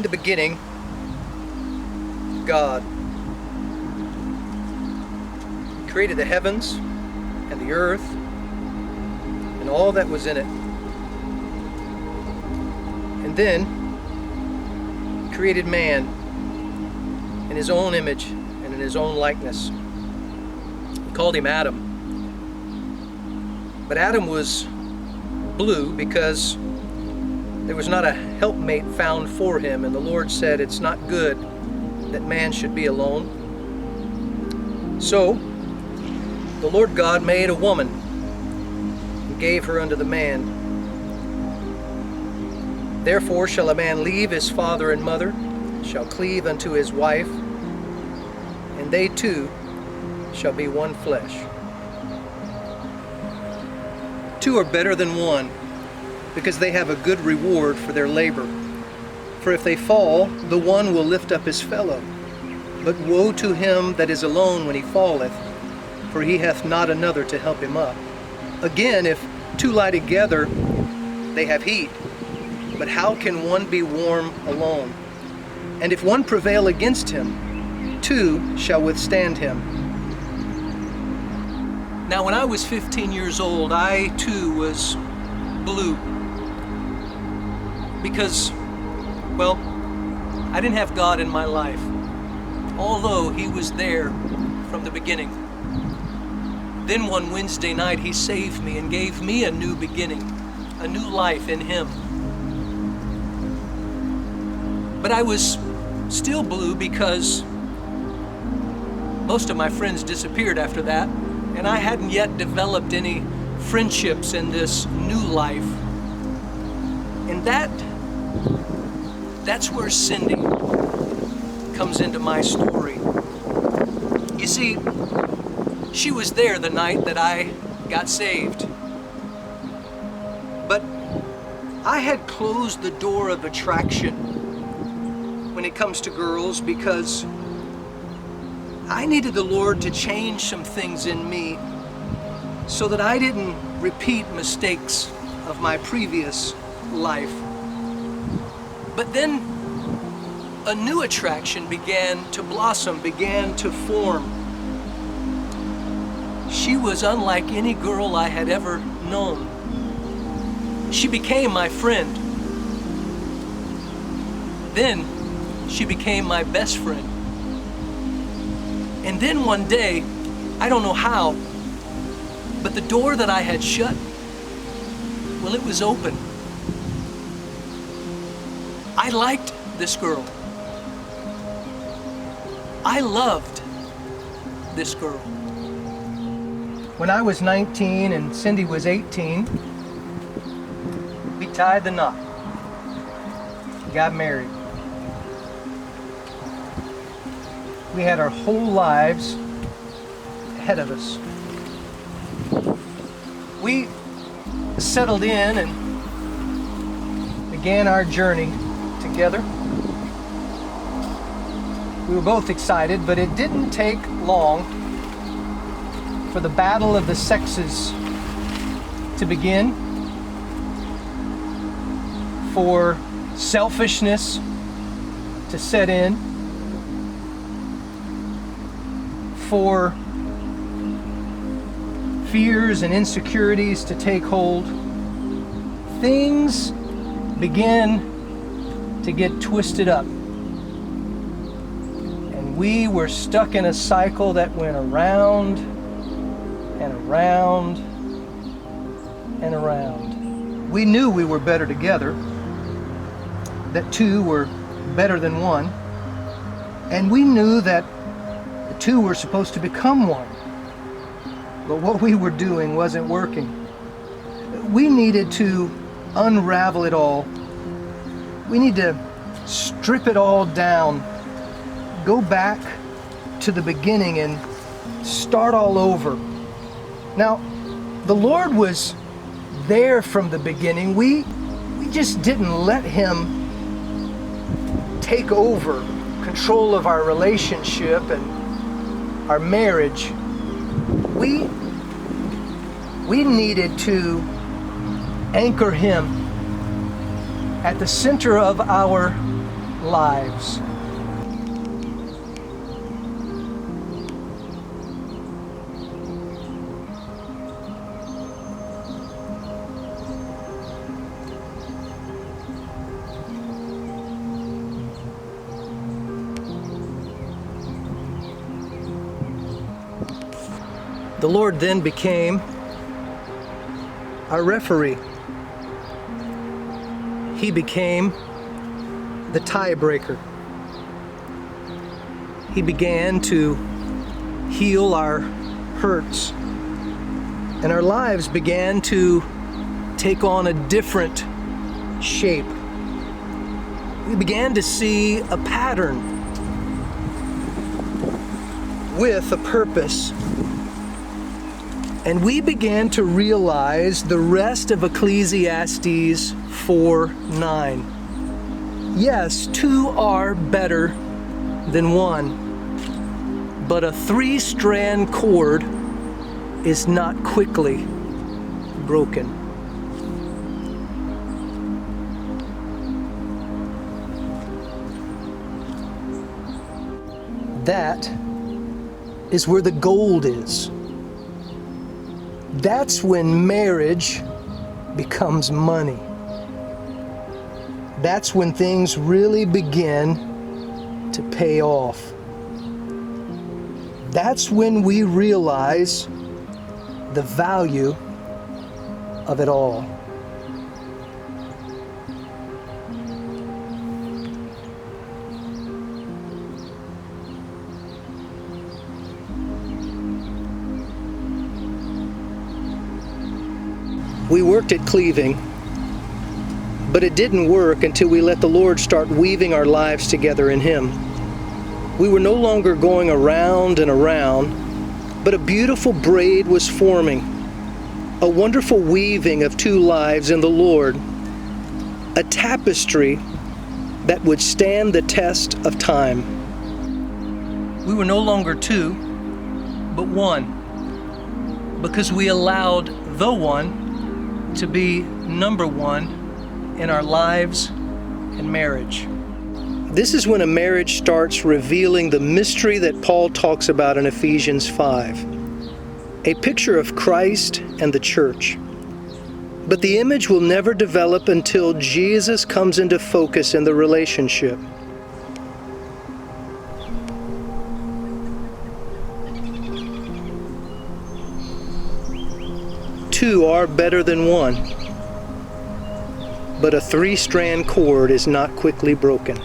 In the beginning, God created the heavens and the earth and all that was in it. And then created man in his own image and in his own likeness. He called him Adam. But Adam was blue because there was not a helpmate found for him, and the Lord said, "It's not good that man should be alone." So the Lord God made a woman and gave her unto the man. Therefore shall a man leave his father and mother, shall cleave unto his wife, and they two shall be one flesh. Two are better than one, because they have a good reward for their labor. For if they fall, the one will lift up his fellow. But woe to him that is alone when he falleth, for he hath not another to help him up. Again, if two lie together, they have heat. But how can one be warm alone? And if one prevail against him, two shall withstand him. Now, when I was 15 years old, I too was blue. Because, well, I didn't have God in my life, although He was there from the beginning. Then one Wednesday night, He saved me and gave me a new beginning, a new life in Him. But I was still blue because most of my friends disappeared after that, and I hadn't yet developed any friendships in this new life. And that's where Cindy comes into my story. You see, she was there the night that I got saved. But I had closed the door of attraction when it comes to girls because I needed the Lord to change some things in me so that I didn't repeat mistakes of my previous life. But then a new attraction began to blossom, began to form. She was unlike any girl I had ever known. She became my friend. Then she became my best friend. And then one day, I don't know how, but the door that I had shut, well, it was open. I liked this girl. I loved this girl. When I was 19 and Cindy was 18, we tied the knot. Got married. We had our whole lives ahead of us. We settled in and began our journey together. We were both excited, but it didn't take long for the battle of the sexes to begin, for selfishness to set in, for fears and insecurities to take hold. Things began to get twisted up. And we were stuck in a cycle that went around and around and around. We knew we were better together, that two were better than one, and we knew that the two were supposed to become one. But what we were doing wasn't working. We needed to unravel it all. We need to strip it all down, go back to the beginning and start all over. Now, the Lord was there from the beginning. We just didn't let Him take over control of our relationship and our marriage. We needed to anchor Him at the center of our lives. The Lord then became our referee. He became the tiebreaker. He began to heal our hurts, and our lives began to take on a different shape. We began to see a pattern with a purpose. And we began to realize the rest of Ecclesiastes 4:9. Yes, two are better than one, but a three-strand cord is not quickly broken. That is where the gold is. That's when marriage becomes money. That's when things really begin to pay off. That's when we realize the value of it all. We worked at cleaving, but it didn't work until we let the Lord start weaving our lives together in Him. We were no longer going around and around, but a beautiful braid was forming, a wonderful weaving of two lives in the Lord, a tapestry that would stand the test of time. We were no longer two, but one, because we allowed the one to be number one in our lives and marriage. This is when a marriage starts revealing the mystery that Paul talks about in Ephesians 5, a picture of Christ and the church. But the image will never develop until Jesus comes into focus in the relationship. Two are better than one, but a three-strand cord is not quickly broken.